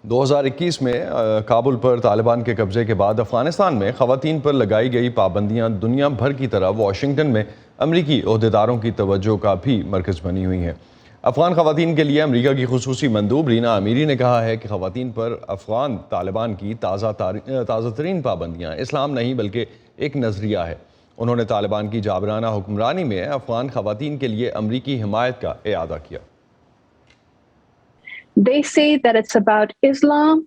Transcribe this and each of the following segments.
2021 میں کابل پر طالبان کے قبضے کے بعد افغانستان میں خواتین پر لگائی گئی پابندیاں دنیا بھر کی طرح واشنگٹن میں امریکی عہدیداروں کی توجہ کا بھی مرکز بنی ہوئی ہیں۔ افغان خواتین کے لیے امریکہ کی خصوصی مندوب رینا امیری نے کہا ہے کہ خواتین پر افغان طالبان کی تازہ ترین پابندیاں اسلام نہیں بلکہ ایک نظریہ ہے۔ انہوں نے طالبان کی جابرانہ حکمرانی میں افغان خواتین کے لیے امریکی حمایت کا اعادہ کیا۔ They say that it's about Islam,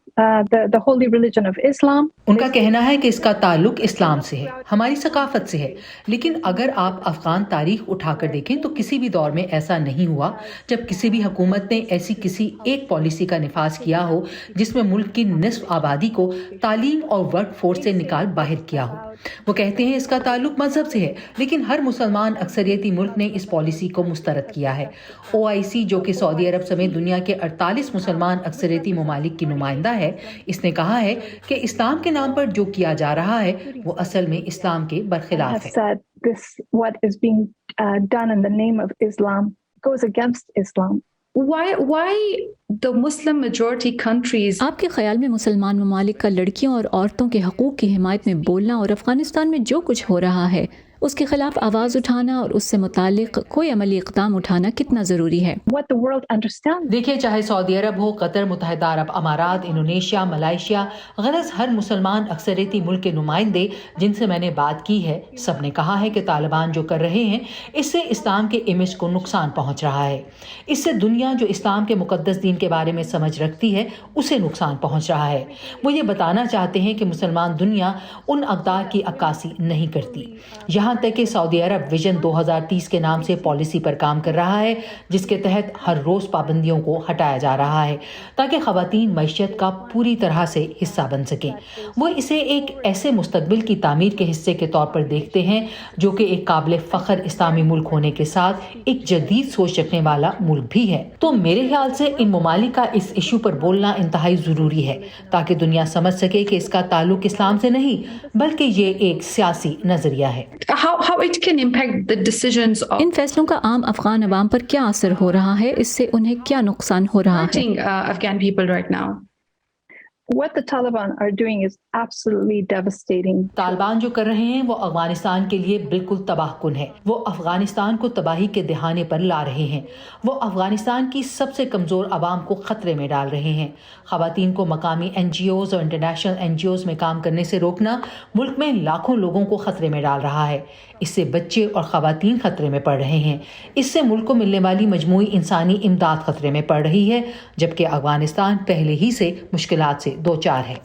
the holy religion of Islam. ان کا کہنا ہے کہ اس کا تعلق اسلام سے ہے، ہماری ثقافت سے ہے، لیکن اگر آپ افغان تاریخ اٹھا کر دیکھیں تو کسی بھی دور میں ایسا نہیں ہوا جب کسی بھی حکومت نے ایسی کسی ایک پالیسی کا نفاذ کیا ہو جس میں ملک کی نصف آبادی کو تعلیم اور ورک فورس سے نکال باہر کیا ہو۔ وہ کہتے ہیں اس کا تعلق مذہب سے ہے، لیکن ہر مسلمان اکثریتی ملک نے اس پالیسی کو مسترد کیا ہے۔ OIC جو کہ سعودی عرب سمیت دنیا کے 48 مسلمان اکثریتی ممالک کی نمائندہ ہے، اس نے کہا ہے کہ اسلام کے نام پر جو کیا جا رہا ہے وہ اصل میں اسلام کے برخلاف ہے۔ Why the Muslim majority countries؟ آپ کے خیال میں مسلمان ممالک کا لڑکیوں اور عورتوں کے حقوق کی حمایت میں بولنا اور افغانستان میں جو کچھ ہو رہا ہے اس کے خلاف آواز اٹھانا اور اس سے متعلق کوئی عملی اقدام اٹھانا کتنا ضروری ہے؟ دیکھیں، چاہے سعودی عرب ہو، قطر، متحدہ عرب امارات، انڈونیشیا، ملائیشیا، غرض ہر مسلمان اکثریتی ملک کے نمائندے جن سے میں نے بات کی ہے، سب نے کہا ہے کہ طالبان جو کر رہے ہیں اس سے اسلام کے امیج کو نقصان پہنچ رہا ہے، اس سے دنیا جو اسلام کے مقدس دین کے بارے میں سمجھ رکھتی ہے اسے نقصان پہنچ رہا ہے۔ وہ یہ بتانا چاہتے ہیں کہ مسلمان دنیا ان اقدار کی عکاسی نہیں کرتی، یہاں تک کہ سعودی عرب ویژن 2030 کے نام سے پالیسی پر کام کر رہا ہے جس کے تحت ہر روز پابندیوں کو ہٹایا جا رہا ہے تاکہ خواتین معیشت کا پوری طرح سے حصہ بن سکیں۔ وہ اسے ایک ایسے مستقبل کی تعمیر کے حصے کے طور پر دیکھتے ہیں جو کہ ایک قابل فخر اسلامی ملک ہونے کے ساتھ ایک جدید سوچ رکھنے والا ملک بھی ہے۔ تو میرے خیال سے ان ممالک کا اس ایشو پر بولنا انتہائی ضروری ہے تاکہ دنیا سمجھ سکے کہ اس کا تعلق اسلام سے نہیں بلکہ یہ ایک سیاسی نظریہ ہے۔ How it can impact the decisions of ان فیصلوں کا عام افغان عوام پر کیا اثر ہو رہا ہے؟ اس سے انہیں کیا نقصان ہو رہا ہے؟ Afghan people right now. What the Taliban are doing is absolutely devastating. Taliban جو کر رہے ہیں وہ افغانستان کے لیے بالکل تباہ کن ہے۔ وہ افغانستان کو تباہی کے دہانے پر لا رہے ہیں۔ وہ افغانستان کی سب سے کمزور عوام کو خطرے میں ڈال رہے ہیں۔ خواتین کو مقامی NGOs اور انٹرنیشنل NGOs میں کام کرنے سے روکنا ملک میں لاکھوں لوگوں کو خطرے میں ڈال رہا ہے۔ اس سے بچے اور خواتین خطرے میں پڑ رہے ہیں۔ اس سے ملک کو ملنے والی مجموعی انسانی امداد خطرے میں پڑ رہی ہے، جبکہ افغانستان پہلے ہی سے مشکلات سے دوچار ہے۔